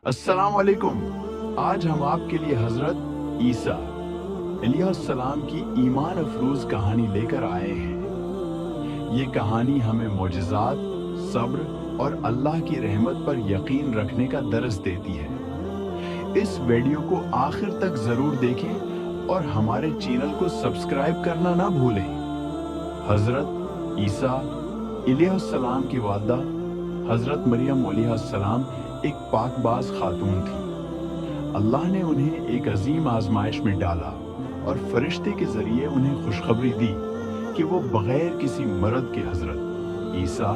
अस्सलाम वालेकुम। आज हम आपके लिए हजरत ईसा अलैहिस्सलाम की ईमान अफरोज कहानी लेकर आए हैं। ये कहानी हमें मोजज़ात, सब्र और अल्लाह की रहमत पर यकीन रखने का दर्स देती है। इस वीडियो को आखिर तक जरूर देखें और हमारे चैनल को सब्सक्राइब करना ना भूलें। हजरत ईसा अलैहिस्सलाम की वालदा हजरत मरियम अलैहिस्सलाम एक पाकबाज खातून थी। अल्लाह ने उन्हें एक अजीम आजमाइश में डाला और फरिश्ते के जरिए उन्हें खुशखबरी दी कि वो बगैर किसी मर्द के हजरत ईसा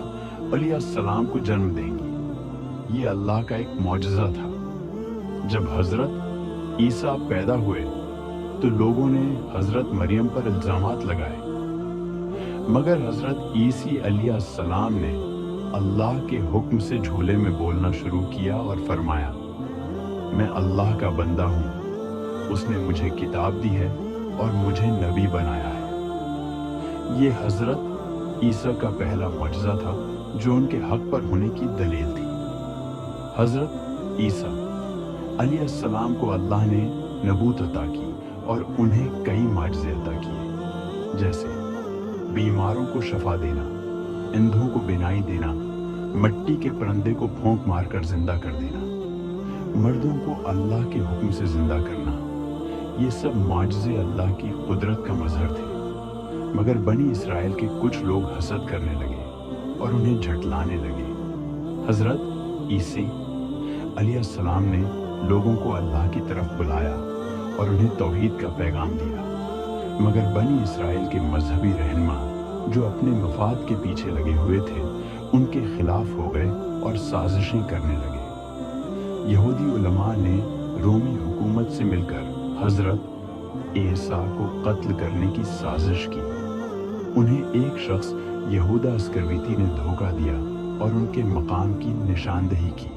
अलैहिस्सलाम को जन्म देंगी। ये अल्लाह का एक मौजज़ा था। जब हजरत ईसा पैदा हुए तो लोगों ने हजरत मरियम पर इल्जामात लगाए, मगर हजरत ईसी अलैहिस्सलाम ने अल्लाह के हुक्म से झूले में बोलना शुरू किया और फरमाया, मैं अल्लाह का बंदा हूँ, उसने मुझे किताब दी है और मुझे नबी बनाया है। ये हजरत ईसा का पहला मौजज़ा था जो उनके हक पर होने की दलील थी। हजरत ईसा अलैहिस्सलाम को अल्लाह ने नबूत अता की और उन्हें कई माजज़े अता किए, जैसे बीमारों को शफा देना, अंधों को बिनाई देना, मिट्टी के परिंदे को फूंक मारकर जिंदा कर देना, मर्दों को अल्लाह के हुक्म से जिंदा करना। ये सब माजज़े अल्लाह की कुदरत का मजहर थे। मगर बनी इसराइल के कुछ लोग हसद करने लगे और उन्हें झटलाने लगे। हजरत ईसा अलैहिस्सलाम ने लोगों को अल्लाह की तरफ बुलाया और उन्हें तौहीद का पैगाम दिया, मगर बनी इसराइल के मजहबी रहनुमा जो अपने मफाद के पीछे लगे हुए थे उनके खिलाफ हो गए और साजिशें करने लगे। यहूदी उलमा ने रोमी हुकूमत से मिलकर हजरत ईसा को कत्ल करने की साजिश की। उन्हें एक शख्स यहूदा अस्करवीती ने धोखा दिया और उनके मकाम की निशानदेही की,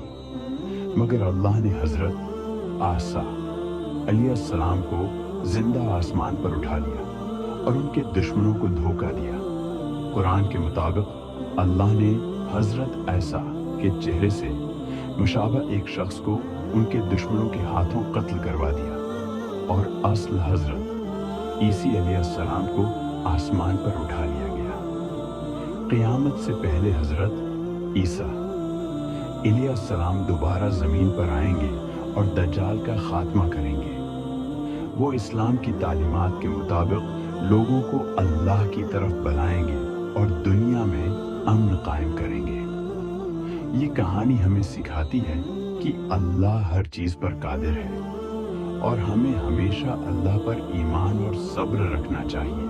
मगर अल्लाह ने हजरत आसा अलैहिस्सलाम को जिंदा आसमान पर उठा लिया और उनके दुश्मनों को धोखा दिया। कुरान के मुताबिक अल्लाह ने हजरत ईसा के चेहरे से मुशाबा एक शख्स को उनके दुश्मनों के हाथों कत्ल करवा दिया और असल हजरत ईसी अलैहिस्सलाम को आसमान पर उठा लिया गया। क़यामत से पहले हजरत ईसा अलैहिस्सलाम दोबारा ज़मीन पर आएंगे और दज्जाल का खात्मा करेंगे। वो इस्लाम की तालीमात के मुताबिक लोगों को अल्लाह की तरफ बुलाएंगे और दुनिया में अमन कायम करेंगे। ये कहानी हमें सिखाती है कि अल्लाह हर चीज़ पर कादिर है और हमें हमेशा अल्लाह पर ईमान और सब्र रखना चाहिए।